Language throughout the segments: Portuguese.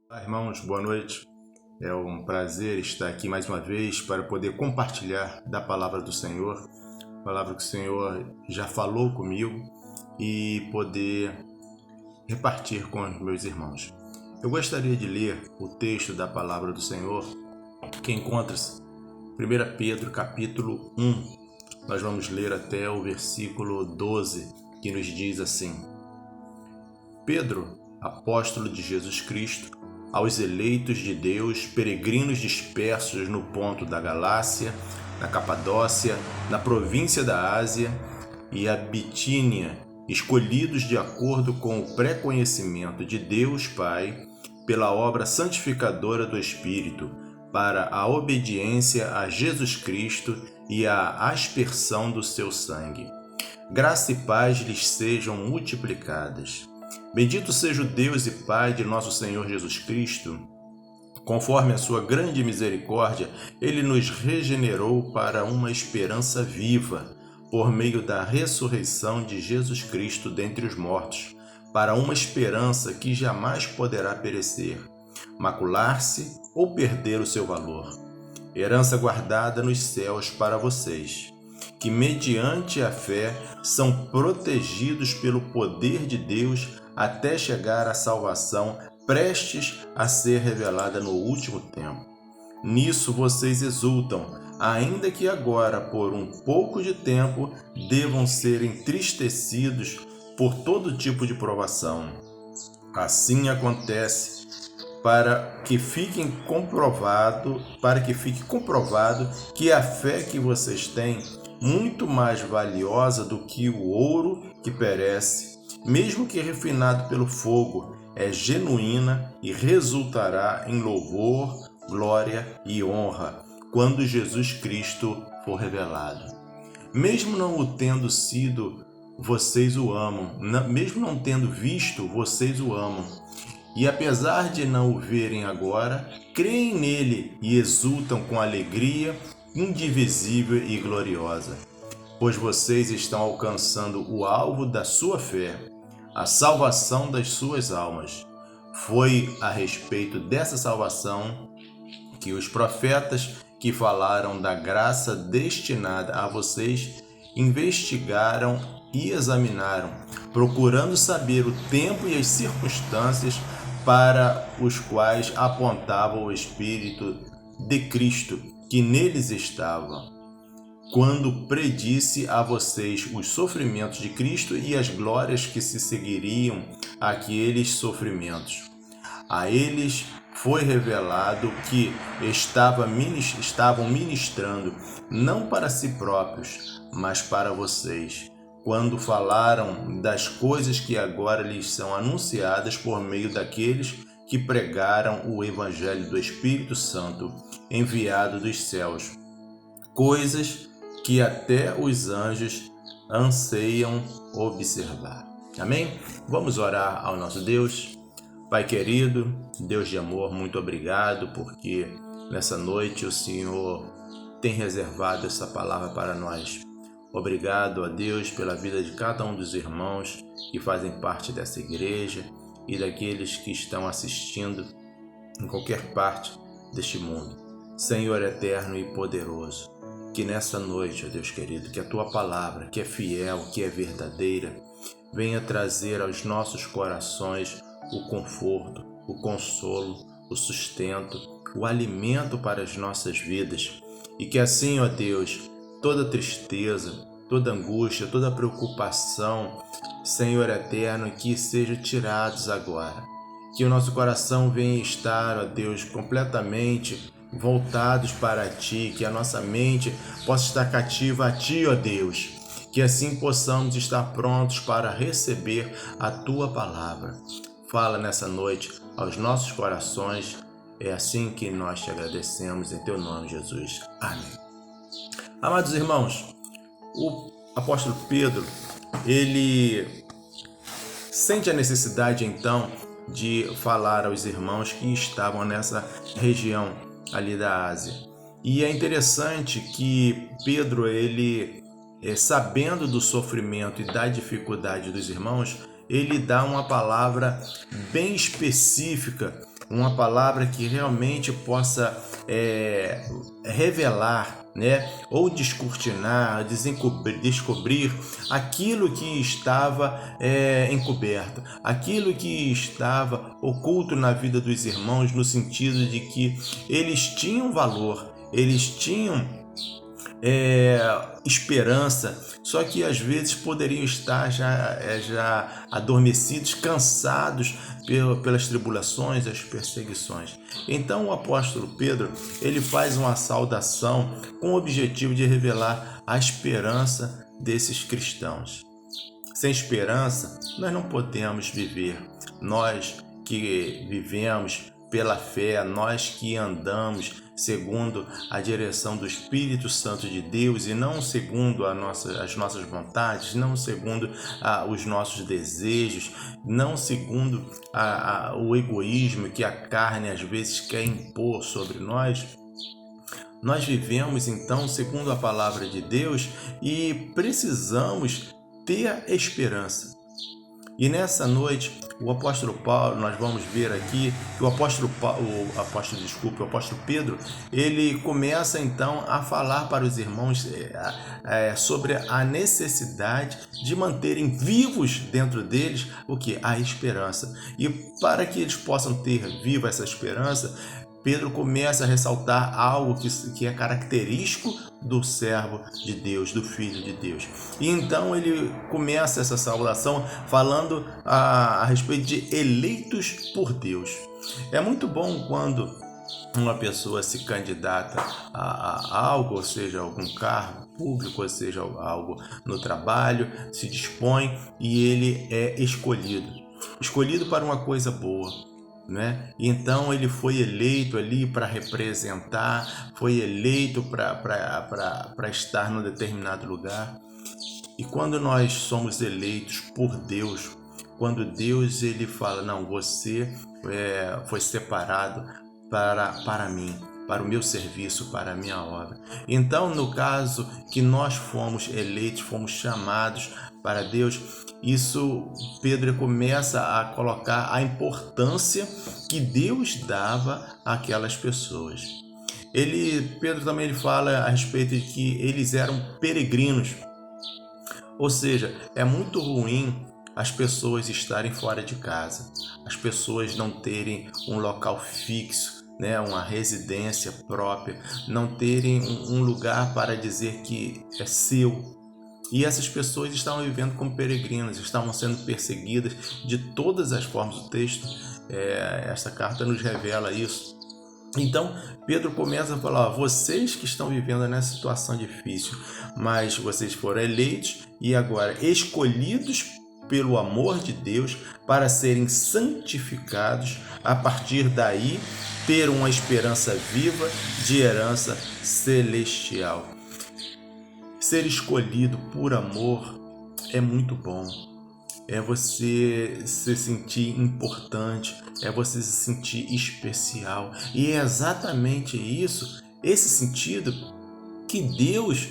Olá, irmãos, boa noite. É um prazer estar aqui mais uma vez para poder compartilhar da palavra do Senhor, palavra que o Senhor já falou comigo e poder repartir com os meus irmãos. Eu gostaria de ler o texto da palavra do Senhor que encontra-se em 1 Pedro capítulo 1. Nós vamos ler até o versículo 12, que nos diz assim: Pedro, apóstolo de Jesus Cristo, aos eleitos de Deus, peregrinos dispersos no ponto da Galácia, na Capadócia, na província da Ásia e a Bitínia, escolhidos de acordo com o pré-conhecimento de Deus Pai, pela obra santificadora do Espírito, para a obediência a Jesus Cristo e a aspersão do seu sangue. Graça e paz lhes sejam multiplicadas. Bendito seja o Deus e Pai de nosso Senhor Jesus Cristo. Conforme a sua grande misericórdia, Ele nos regenerou para uma esperança viva, por meio da ressurreição de Jesus Cristo dentre os mortos, para uma esperança que jamais poderá perecer, macular-se ou perder o seu valor. Herança guardada nos céus para vocês, que mediante a fé são protegidos pelo poder de Deus até chegar à salvação prestes a ser revelada no último tempo. Nisso vocês exultam, ainda que agora, por um pouco de tempo, devam ser entristecidos por todo tipo de provação. Assim acontece para que fique comprovado que a fé que vocês têm, muito mais valiosa do que o ouro que perece, mesmo que refinado pelo fogo, é genuína e resultará em louvor, glória e honra quando Jesus Cristo for revelado. Mesmo não o tendo sido, vocês o amam. Mesmo não tendo visto, vocês o amam. E apesar de não o verem agora, creem nele e exultam com alegria indivisível e gloriosa, pois vocês estão alcançando o alvo da sua fé, a salvação das suas almas. Foi a respeito dessa salvação que os profetas que falaram da graça destinada a vocês investigaram e examinaram, procurando saber o tempo e as circunstâncias para os quais apontava o Espírito de Cristo que neles estava, quando predisse a vocês os sofrimentos de Cristo e as glórias que se seguiriam àqueles sofrimentos. A eles foi revelado que estavam ministrando não para si próprios, mas para vocês, quando falaram das coisas que agora lhes são anunciadas por meio daqueles que pregaram o Evangelho do Espírito Santo, enviado dos céus, coisas que até os anjos anseiam observar. Amém? Vamos orar ao nosso Deus. Pai querido, Deus de amor, muito obrigado porque nessa noite o Senhor tem reservado essa palavra para nós. Obrigado a Deus pela vida de cada um dos irmãos que fazem parte dessa igreja e daqueles que estão assistindo em qualquer parte deste mundo. Senhor eterno e poderoso, que nessa noite, ó Deus querido, que a Tua palavra, que é fiel, que é verdadeira, venha trazer aos nossos corações o conforto, o consolo, o sustento, o alimento para as nossas vidas. E que assim, ó Deus, toda tristeza, toda angústia, toda preocupação, Senhor eterno, que sejam tirados agora. Que o nosso coração venha estar, ó Deus, completamente voltados para Ti, que a nossa mente possa estar cativa a Ti, ó Deus, que assim possamos estar prontos para receber a Tua palavra. Fala nessa noite aos nossos corações, é assim que nós Te agradecemos em Teu nome, Jesus. Amém. Amados irmãos, o apóstolo Pedro, ele sente a necessidade então de falar aos irmãos que estavam nessa região ali da Ásia. E é interessante que Pedro, ele, sabendo do sofrimento e da dificuldade dos irmãos, ele dá uma palavra bem específica uma palavra que realmente possa revelar, né, ou descortinar, descobrir aquilo que estava encoberto, aquilo que estava oculto na vida dos irmãos, no sentido de que eles tinham valor, eles tinham esperança, só que às vezes poderiam estar já adormecidos, cansados pelas tribulações, as perseguições. Então o apóstolo Pedro, ele faz uma saudação com o objetivo de revelar a esperança desses cristãos. Sem esperança, nós não podemos viver. Nós que vivemos pela fé, nós que andamos segundo a direção do Espírito Santo de Deus e não segundo as nossas vontades, não segundo os nossos desejos, não segundo o egoísmo que a carne às vezes quer impor sobre nós. Nós vivemos então segundo a palavra de Deus e precisamos ter esperança. E nessa noite, o apóstolo Paulo, nós vamos ver aqui que o apóstolo Pedro, ele começa então a falar para os irmãos sobre a necessidade de manterem vivos dentro deles o que? A esperança. E para que eles possam ter viva essa esperança, Pedro começa a ressaltar algo que é característico do servo de Deus, do Filho de Deus. E então ele começa essa saudação falando a respeito de eleitos por Deus. É muito bom quando uma pessoa se candidata a algo, ou seja, algum cargo público, ou seja, algo no trabalho, se dispõe e ele é escolhido para uma coisa boa. Né? Então ele foi eleito ali para representar, foi eleito para estar num determinado lugar. E quando nós somos eleitos por Deus, quando Deus ele fala, não, você foi separado para mim, para o meu serviço, para a minha obra. Então, no caso que nós fomos eleitos, fomos chamados para Deus, isso Pedro começa a colocar a importância que Deus dava àquelas pessoas. Pedro também fala a respeito de que eles eram peregrinos, ou seja, é muito ruim as pessoas estarem fora de casa, as pessoas não terem um local fixo, né, uma residência própria, não terem um lugar para dizer que é seu. E essas pessoas estavam vivendo como peregrinos, estavam sendo perseguidas de todas as formas. O texto, esta carta nos revela isso. Então, Pedro começa a falar, vocês que estão vivendo nessa situação difícil, mas vocês foram eleitos e agora escolhidos pelo amor de Deus para serem santificados, a partir daí ter uma esperança viva de herança celestial. Ser escolhido por amor é muito bom. É você se sentir importante, é você se sentir especial. E é exatamente isso, esse sentido que Deus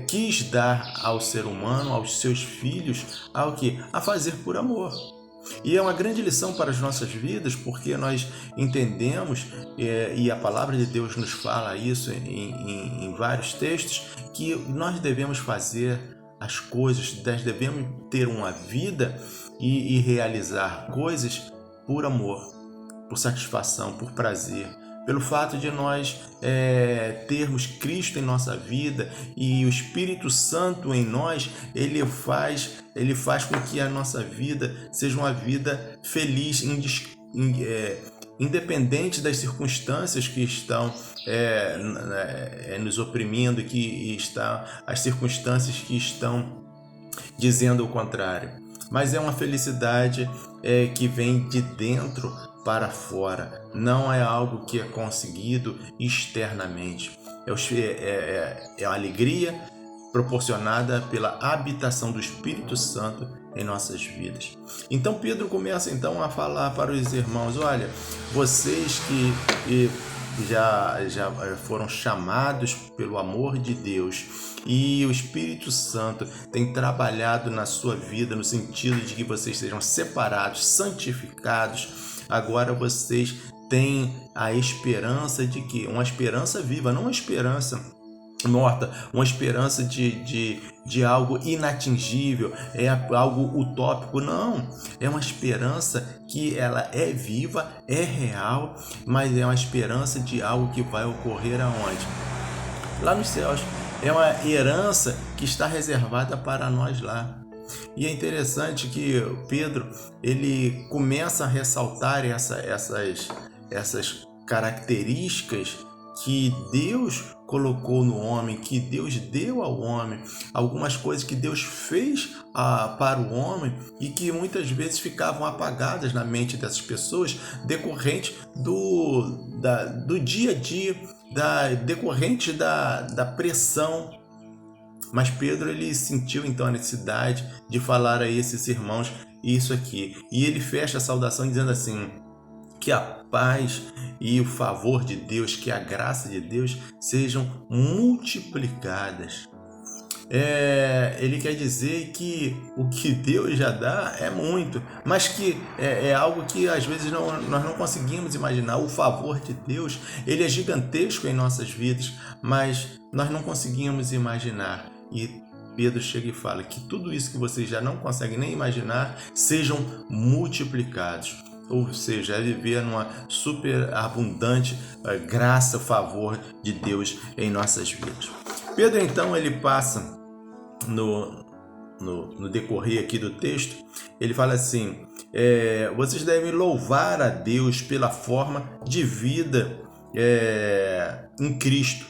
quis dar ao ser humano, aos seus filhos, a fazer por amor. E é uma grande lição para as nossas vidas, porque nós entendemos, e a palavra de Deus nos fala isso em vários textos, que nós devemos fazer as coisas, nós devemos ter uma vida e realizar coisas por amor, por satisfação, por prazer. Pelo fato de nós termos Cristo em nossa vida e o Espírito Santo em nós, ele faz com que a nossa vida seja uma vida feliz, independente das circunstâncias que estão nos oprimindo, as circunstâncias que estão dizendo o contrário. Mas é uma felicidade que vem de dentro para fora, não é algo que é conseguido externamente. É a alegria proporcionada pela habitação do Espírito Santo em nossas vidas. Então Pedro começa então a falar para os irmãos, olha, vocês que já foram chamados pelo amor de Deus e o Espírito Santo tem trabalhado na sua vida no sentido de que vocês sejam separados, santificados, agora vocês têm a esperança de que? Uma esperança viva, não uma esperança morta, uma esperança de algo inatingível, é algo utópico, não, é uma esperança que ela é viva, é real, mas é uma esperança de algo que vai ocorrer aonde? Lá nos céus. É uma herança que está reservada para nós lá. E é interessante que Pedro, ele começa a ressaltar essas características que Deus colocou no homem, que Deus deu ao homem, algumas coisas que Deus fez para o homem e que muitas vezes ficavam apagadas na mente dessas pessoas, decorrente do dia a dia, decorrente da pressão. Mas Pedro, ele sentiu então a necessidade de falar a esses irmãos isso aqui. E ele fecha a saudação dizendo assim: que a paz e o favor de Deus, que a graça de Deus sejam multiplicadas. Ele quer dizer que o que Deus já dá é muito, mas que é algo que às vezes nós não conseguimos imaginar. O favor de Deus, ele é gigantesco em nossas vidas, mas nós não conseguimos imaginar. E Pedro chega e fala que tudo isso que vocês já não conseguem nem imaginar sejam multiplicados. Ou seja, é viver numa super abundante graça, favor de Deus em nossas vidas. Pedro, então, ele passa no decorrer aqui do texto, ele fala assim: vocês devem louvar a Deus pela forma de vida em Cristo,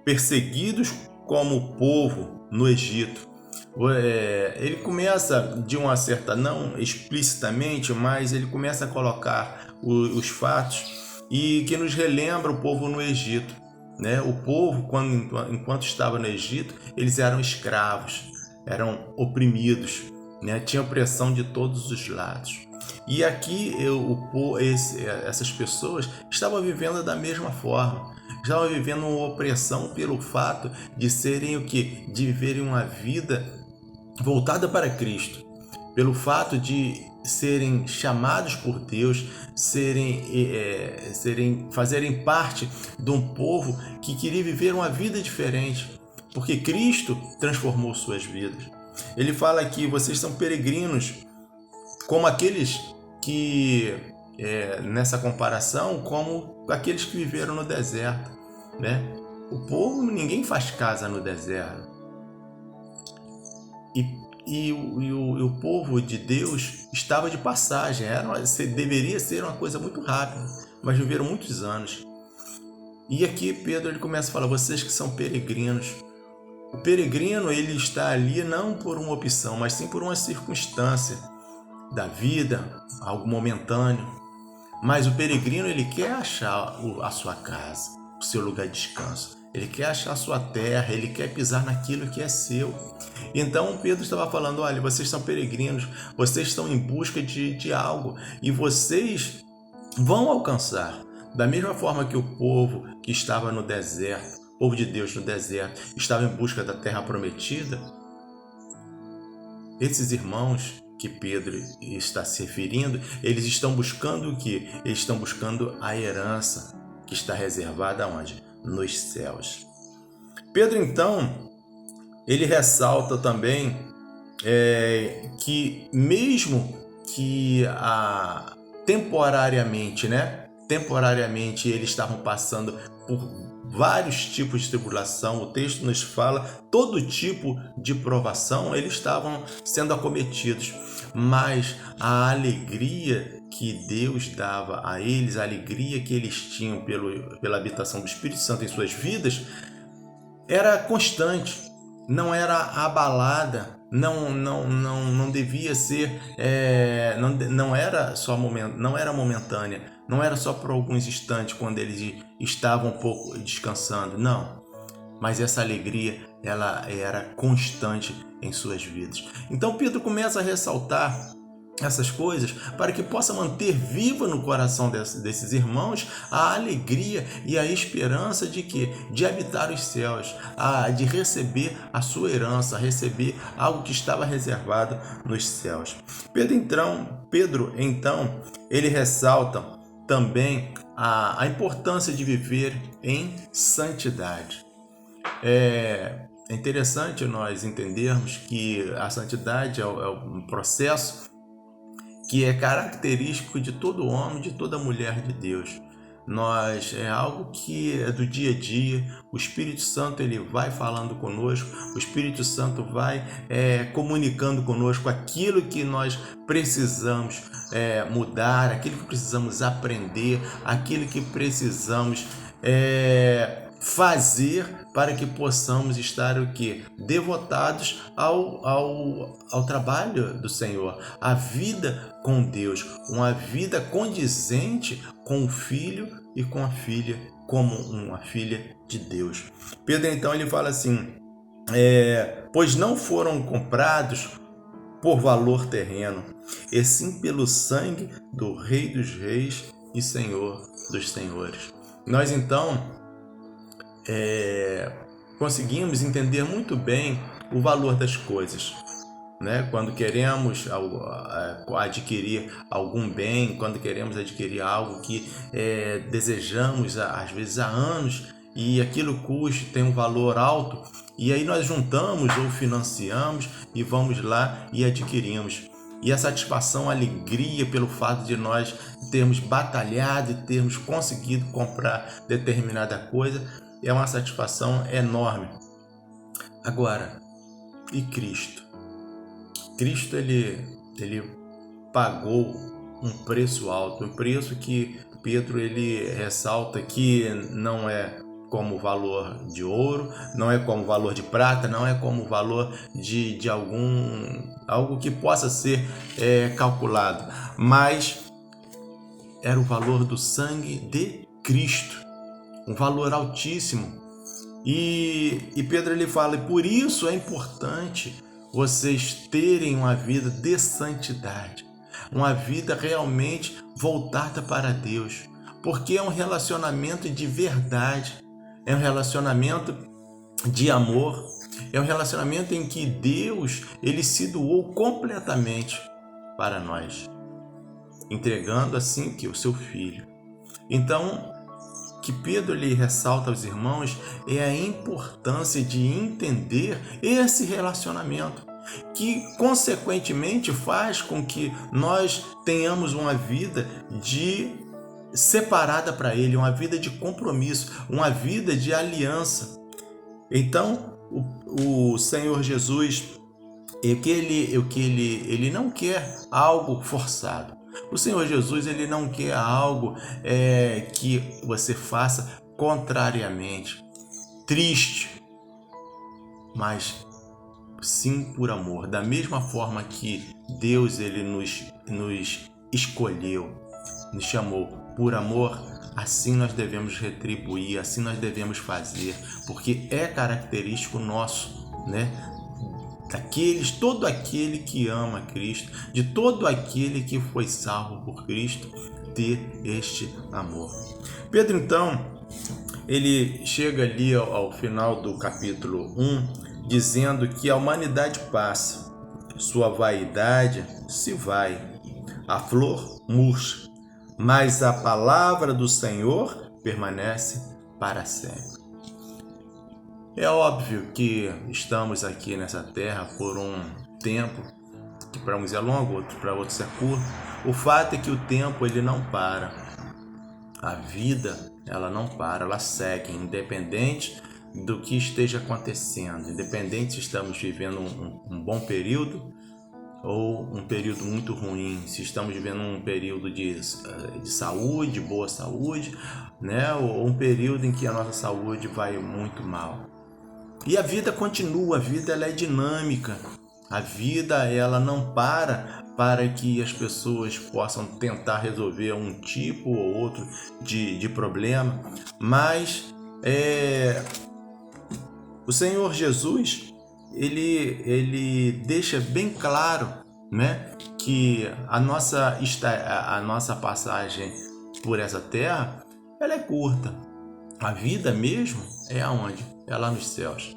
perseguidos como povo no Egito. Ele começa de uma certa, não explicitamente, mas ele começa a colocar os fatos e que nos relembra o povo no Egito, né? O povo, enquanto estava no Egito, eles eram escravos, eram oprimidos, né? Tinha opressão de todos os lados. E aqui essas pessoas estavam vivendo da mesma forma. Estavam vivendo uma opressão pelo fato de serem o quê? De viverem uma vida voltada para Cristo, pelo fato de serem chamados por Deus, fazerem parte de um povo que queria viver uma vida diferente, porque Cristo transformou suas vidas. Ele fala aqui: vocês são peregrinos, como aqueles que, nessa comparação, como aqueles que viveram no deserto, né? O povo, ninguém faz casa no deserto. E o povo de Deus estava de passagem, deveria ser uma coisa muito rápida, mas viveram muitos anos. E aqui Pedro, ele começa a falar: vocês que são peregrinos. O peregrino, ele está ali não por uma opção, mas sim por uma circunstância da vida, algo momentâneo. Mas o peregrino, ele quer achar a sua casa, o seu lugar de descanso. Ele quer achar a sua terra, ele quer pisar naquilo que é seu. Então Pedro estava falando: olha, vocês são peregrinos, vocês estão em busca de algo e vocês vão alcançar. Da mesma forma que o povo que estava no deserto, o povo de Deus no deserto, estava em busca da terra prometida, esses irmãos que Pedro está se referindo, eles estão buscando o quê? Eles estão buscando a herança que está reservada aonde? Nos céus. Pedro, então, ele ressalta também que mesmo que temporariamente eles estavam passando por vários tipos de tribulação, o texto nos fala todo tipo de provação, eles estavam sendo acometidos, mas a alegria que Deus dava a eles, a alegria que eles tinham pela habitação do Espírito Santo em suas vidas, era constante, não era abalada, não devia ser, não era só não era momentânea, não era só por alguns instantes quando eles estavam um pouco descansando, não. Mas essa alegria, ela era constante em suas vidas. Então Pedro começa a ressaltar essas coisas para que possa manter viva no coração desses irmãos a alegria e a esperança de que de habitar os céus, de receber a sua herança, receber algo que estava reservado nos céus. Pedro então ele ressalta também a importância de viver em santidade. É interessante nós entendermos que a santidade é um processo que é característico de todo homem, de toda mulher de Deus. É algo que é do dia a dia. O Espírito Santo ele vai falando conosco, o Espírito Santo vai comunicando conosco aquilo que nós precisamos mudar, aquilo que precisamos aprender, aquilo que precisamos fazer para que possamos estar o quê? Devotados ao trabalho do Senhor, a vida com Deus, uma vida condizente com o Filho e com a filha, como uma filha de Deus. Pedro então ele fala assim, pois não foram comprados por valor terreno, e sim pelo sangue do Rei dos Reis e Senhor dos Senhores. Nós então conseguimos entender muito bem o valor das coisas, né? Quando queremos adquirir algum bem, quando queremos adquirir algo que desejamos às vezes há anos e aquilo custa, tem um valor alto, e aí nós juntamos ou financiamos e vamos lá e adquirimos. E a satisfação, a alegria pelo fato de nós termos batalhado e termos conseguido comprar determinada coisa é uma satisfação enorme. Agora, e Cristo? Cristo ele pagou um preço alto, um preço que Pedro ele ressalta que não é como o valor de ouro, não é como o valor de prata, não é como o valor de algo que possa ser calculado, mas era o valor do sangue de Cristo, um valor altíssimo. E Pedro ele fala, e por isso é importante vocês terem uma vida de santidade, uma vida realmente voltada para Deus, porque é um relacionamento de verdade, é um relacionamento de amor, é um relacionamento em que Deus ele se doou completamente para nós, entregando assim que o seu Filho. Então, que Pedro lhe ressalta aos irmãos é a importância de entender esse relacionamento, que consequentemente faz com que nós tenhamos uma vida separada para Ele, uma vida de compromisso, uma vida de aliança. Então, o Senhor Jesus, ele não quer algo forçado. O Senhor Jesus ele não quer algo que você faça contrariamente, triste, mas sim por amor. Da mesma forma que Deus ele nos escolheu, nos chamou por amor, assim nós devemos retribuir, assim nós devemos fazer, porque é característico nosso, né? Todo aquele que ama Cristo, de todo aquele que foi salvo por Cristo, ter este amor. Pedro então, ele chega ali ao final do capítulo 1, dizendo que a humanidade passa, sua vaidade se vai, a flor murcha, mas a palavra do Senhor permanece para sempre. É óbvio que estamos aqui nessa terra por um tempo, que para uns é longo, para outros é curto. O fato é que o tempo ele não para. A vida ela não para, ela segue, independente do que esteja acontecendo, independente se estamos vivendo um bom período ou um período muito ruim, se estamos vivendo um período de saúde, boa saúde, né? Ou um período em que a nossa saúde vai muito mal. E a vida continua, a vida ela é dinâmica, a vida ela não para que as pessoas possam tentar resolver um tipo ou outro de problema, mas o Senhor Jesus ele deixa bem claro né, que a nossa passagem por essa terra, ela é curta. A vida mesmo é aonde? É lá nos céus.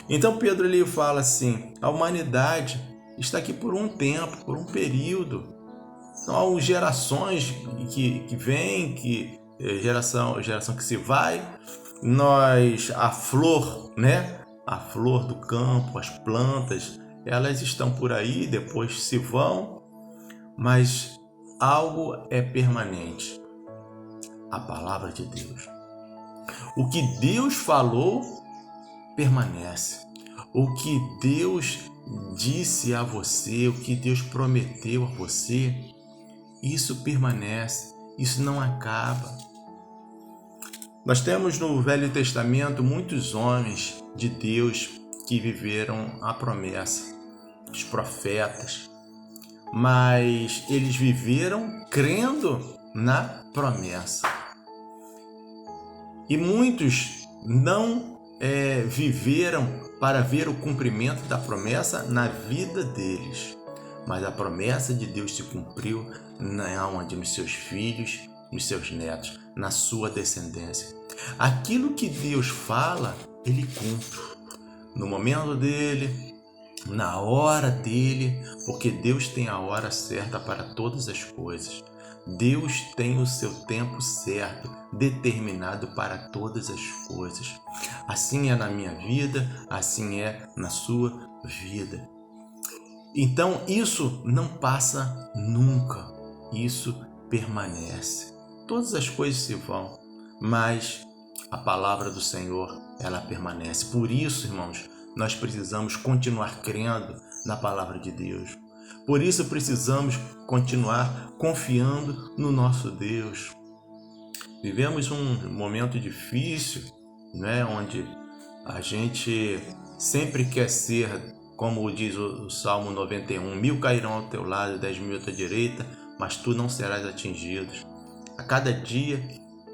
Então Pedro ele fala assim: a humanidade está aqui por um tempo, por um período. São gerações que vêm, geração que se vai. A flor, né? A flor do campo, as plantas, elas estão por aí, depois se vão, mas algo é permanente: a palavra de Deus. O que Deus falou permanece. O que Deus disse a você, o que Deus prometeu a você, isso permanece, isso não acaba. Nós temos no Velho Testamento muitos homens de Deus que viveram a promessa, os profetas, mas eles viveram crendo na promessa. E muitos não viveram para ver o cumprimento da promessa na vida deles. Mas a promessa de Deus se cumpriu onde? Nos seus filhos, nos seus netos, na sua descendência. Aquilo que Deus fala, Ele cumpre. No momento dele, na hora dele, porque Deus tem a hora certa para todas as coisas. Deus tem o seu tempo certo, determinado para todas as coisas. Assim é na minha vida, assim é na sua vida. Então isso não passa nunca, isso permanece. Todas as coisas se vão, mas a palavra do Senhor, ela permanece. Por isso, irmãos, nós precisamos continuar crendo na palavra de Deus. Por isso precisamos continuar confiando no nosso Deus. Vivemos um momento difícil, né, onde a gente sempre quer ser, como diz o Salmo 91, 1000 cairão ao teu lado, 10.000 à tua direita, mas tu não serás atingido. A cada dia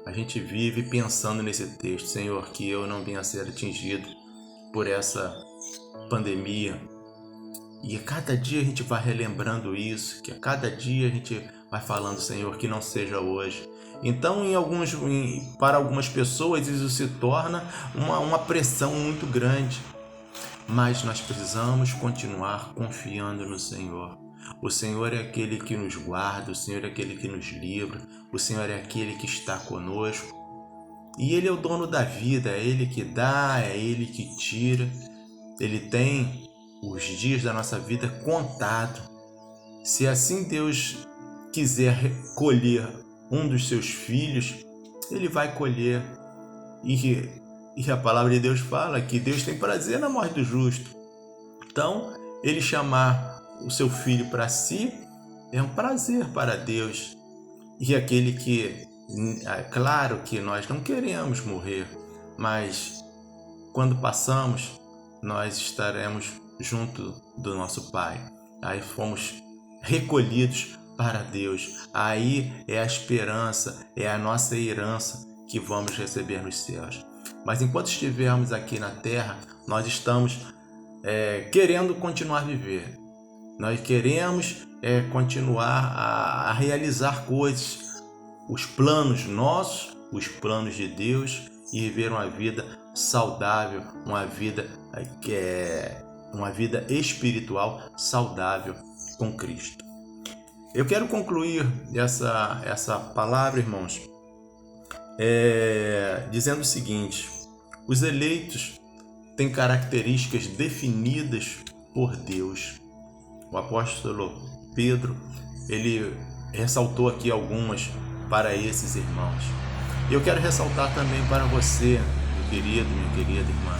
a gente vive pensando nesse texto: Senhor, que eu não venha a ser atingido por essa pandemia. E a cada dia a gente vai relembrando isso, que a cada dia a gente vai falando: Senhor, que não seja hoje. Então, para algumas pessoas isso se torna uma pressão muito grande. Mas nós precisamos continuar confiando no Senhor. O Senhor é aquele que nos guarda, o Senhor é aquele que nos livra, o Senhor é aquele que está conosco. E Ele é o dono da vida, é Ele que dá, é Ele que tira. Ele tem os dias da nossa vida contados. Se assim Deus quiser colher um dos seus filhos, Ele vai colher. E a palavra de Deus fala que Deus tem prazer na morte do justo. Então, Ele chamar o seu filho para si é um prazer para Deus. E aquele que, é claro que nós não queremos morrer, mas quando passamos, nós estaremos junto do nosso Pai. Aí fomos recolhidos para Deus. Aí é a esperança, é a nossa herança que vamos receber nos céus. Mas enquanto estivermos aqui na terra, nós estamos querendo continuar a viver. Nós queremos continuar a realizar coisas, os planos nossos, os planos de Deus, e viver uma vida saudável, uma vida espiritual saudável com Cristo. Eu quero concluir essa palavra, irmãos, dizendo o seguinte: os eleitos têm características definidas por Deus. O apóstolo Pedro, ele ressaltou aqui algumas para esses irmãos. Eu quero ressaltar também para você, meu querido, minha querida irmã,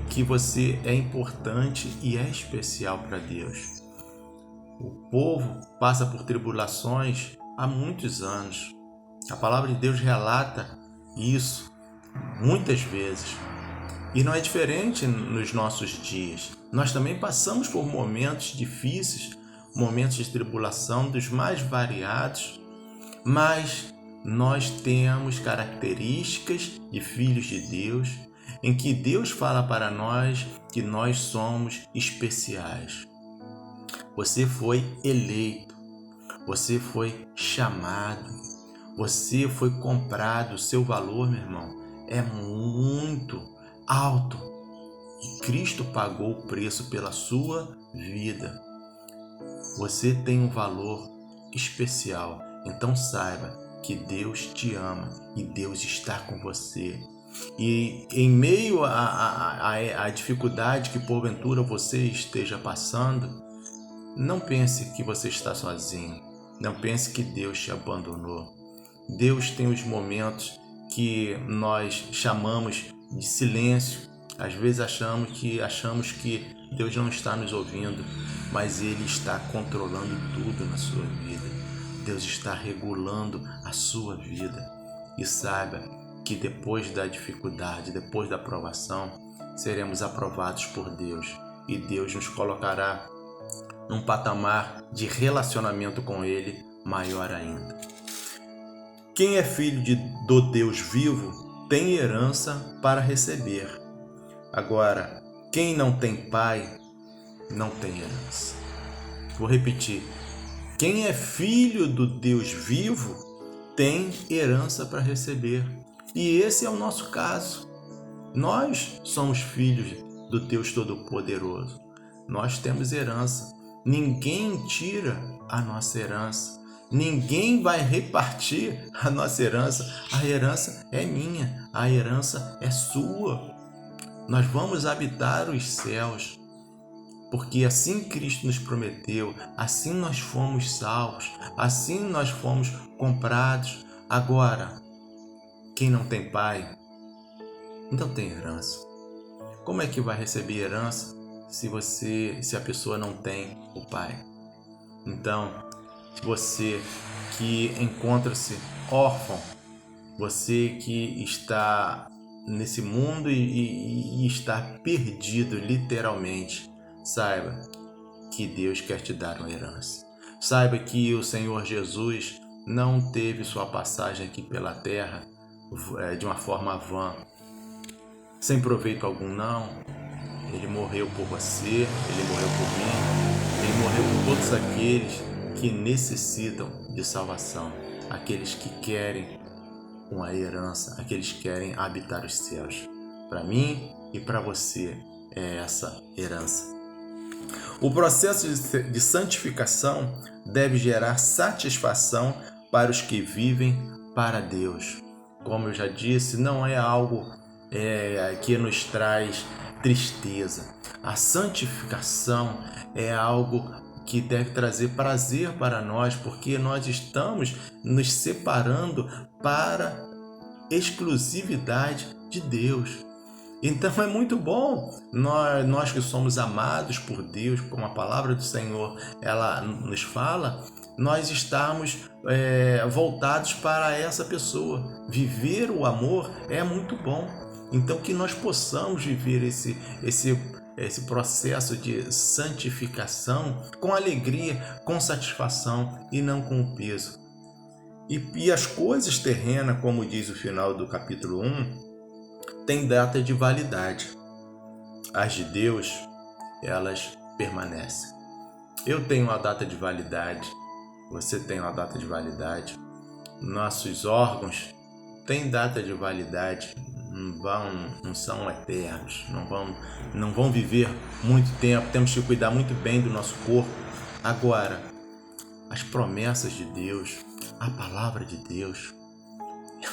que você é importante e é especial para Deus. O povo passa por tribulações há muitos anos. A palavra de Deus relata isso muitas vezes. E não é diferente nos nossos dias. Nós também passamos por momentos difíceis, momentos de tribulação dos mais variados, mas nós temos características de filhos de Deus, em que Deus fala para nós que nós somos especiais. Você foi eleito, você foi chamado, você foi comprado. O seu valor, meu irmão, é muito alto e Cristo pagou o preço pela sua vida. Você tem um valor especial, então saiba que Deus te ama e Deus está com você. E em meio à dificuldade que porventura você esteja passando, não pense que você está sozinho, não pense que Deus te abandonou. Deus tem os momentos que nós chamamos de silêncio. Às vezes achamos que Deus não está nos ouvindo, mas Ele está controlando tudo na sua vida. Deus está regulando a sua vida. E saiba que depois da dificuldade, depois da provação, seremos aprovados por Deus. E Deus nos colocará num patamar de relacionamento com Ele maior ainda. Quem é filho do Deus vivo tem herança para receber. Agora, quem não tem pai, não tem herança. Vou repetir. Quem é filho do Deus vivo tem herança para receber. E esse é o nosso caso. Nós somos filhos do Deus Todo-Poderoso. Nós temos herança. Ninguém tira a nossa herança. Ninguém vai repartir a nossa herança. A herança é minha. A herança é sua. Nós vamos habitar os céus. Porque assim Cristo nos prometeu, assim nós fomos salvos, assim nós fomos comprados. Agora, quem não tem pai, não tem herança. Como é que vai receber herança se a pessoa não tem o pai? Então, você que encontra-se órfão, você que está nesse mundo e está perdido literalmente, saiba que Deus quer te dar uma herança. Saiba que o Senhor Jesus não teve sua passagem aqui pela terra de uma forma vã, sem proveito algum, não. Ele morreu por você, Ele morreu por mim, Ele morreu por todos aqueles que necessitam de salvação, aqueles que querem uma herança, aqueles que querem habitar os céus. Para mim e para você é essa herança. O processo de santificação deve gerar satisfação para os que vivem para Deus. Como eu já disse, não é algo que nos traz tristeza. A santificação é algo que deve trazer prazer para nós, porque nós estamos nos separando para exclusividade de Deus. Então é muito bom nós que somos amados por Deus, como a palavra do Senhor ela nos fala, nós estarmos voltados para essa pessoa. Viver o amor é muito bom. Então que nós possamos viver esse processo de santificação com alegria, com satisfação e não com peso. E as coisas terrenas, como diz o final do capítulo 1, tem data de validade. As de Deus, elas permanecem. Eu tenho uma data de validade, você tem uma data de validade, nossos órgãos têm data de validade, não são eternos, não vão viver muito tempo, temos que cuidar muito bem do nosso corpo. Agora, as promessas de Deus, a palavra de Deus,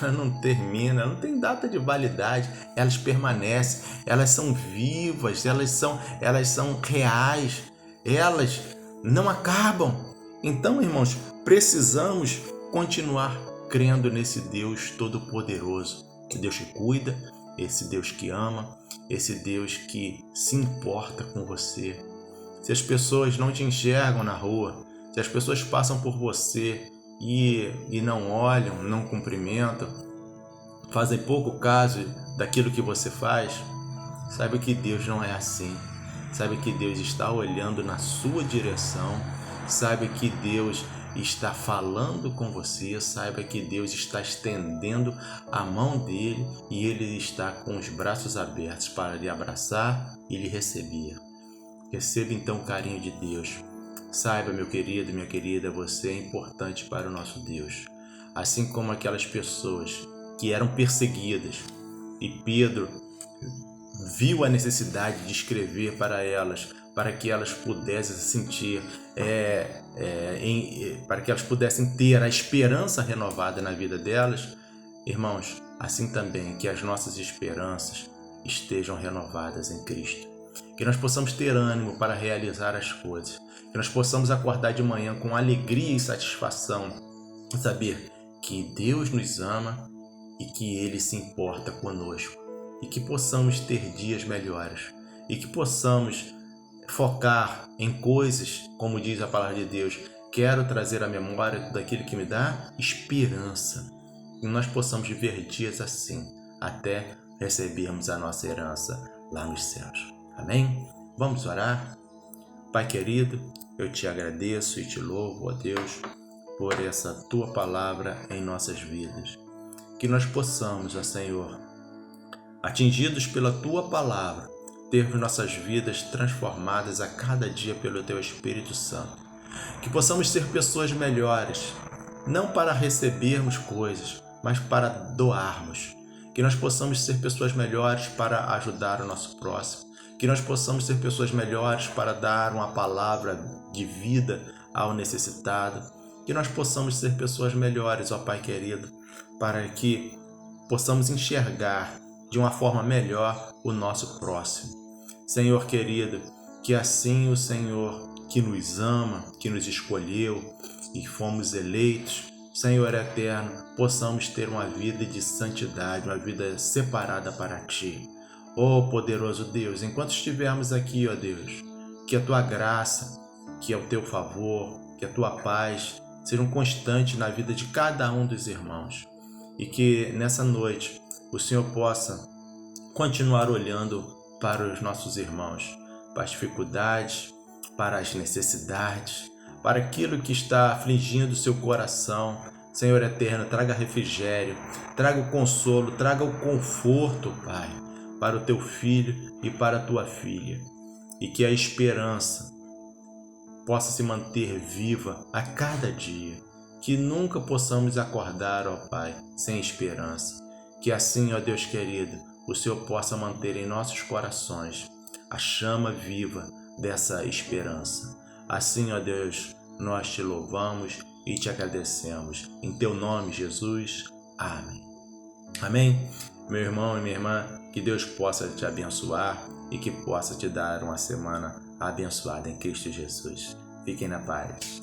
ela não termina, não tem data de validade, elas permanecem, elas são vivas, elas são reais, elas não acabam. Então, irmãos, precisamos continuar crendo nesse Deus Todo-Poderoso, esse Deus que cuida, esse Deus que ama, esse Deus que se importa com você. Se as pessoas não te enxergam na rua, se as pessoas passam por você e não olham, não cumprimentam, fazem pouco caso daquilo que você faz, saiba que Deus não é assim. Saiba que Deus está olhando na sua direção, saiba que Deus está falando com você, saiba que Deus está estendendo a mão dele e ele está com os braços abertos para lhe abraçar e lhe receber. Receba então o carinho de Deus. Saiba, meu querido e minha querida, você é importante para o nosso Deus. Assim como aquelas pessoas que eram perseguidas e Pedro viu a necessidade de escrever para elas, para que elas pudessem se sentir, para que elas pudessem ter a esperança renovada na vida delas. Irmãos, assim também que as nossas esperanças estejam renovadas em Cristo. Que nós possamos ter ânimo para realizar as coisas. Que nós possamos acordar de manhã com alegria e satisfação, saber que Deus nos ama e que Ele se importa conosco. E que possamos ter dias melhores. E que possamos focar em coisas, como diz a palavra de Deus, quero trazer à memória daquilo que me dá esperança. E nós possamos viver dias assim, até recebermos a nossa herança lá nos céus. Amém? Vamos orar? Pai querido, eu te agradeço e te louvo, ó Deus, por essa tua palavra em nossas vidas. Que nós possamos, ó Senhor, atingidos pela tua palavra, ter nossas vidas transformadas a cada dia pelo teu Espírito Santo. Que possamos ser pessoas melhores, não para recebermos coisas, mas para doarmos. Que nós possamos ser pessoas melhores para ajudar o nosso próximo. Que nós possamos ser pessoas melhores para dar uma palavra de vida ao necessitado. Que nós possamos ser pessoas melhores, ó Pai querido, para que possamos enxergar de uma forma melhor o nosso próximo. Senhor querido, que assim o Senhor que nos ama, que nos escolheu e fomos eleitos, Senhor eterno, possamos ter uma vida de santidade, uma vida separada para Ti. Ó poderoso Deus, enquanto estivermos aqui, ó Deus, que a Tua graça, que é o Teu favor, que a Tua paz sejam constantes na vida de cada um dos irmãos. E que nessa noite o Senhor possa continuar olhando para os nossos irmãos, para as dificuldades, para as necessidades, para aquilo que está afligindo o seu coração. Senhor eterno, traga refrigério, traga o consolo, traga o conforto, Pai, para o teu filho e para a tua filha. E que a esperança possa se manter viva a cada dia. Que nunca possamos acordar, ó Pai, sem esperança. Que assim, ó Deus querido, o Senhor possa manter em nossos corações a chama viva dessa esperança. Assim, ó Deus, nós te louvamos e te agradecemos. Em teu nome, Jesus. Amém. Amém? Meu irmão e minha irmã, que Deus possa te abençoar e que possa te dar uma semana abençoada em Cristo Jesus. Fiquem na paz.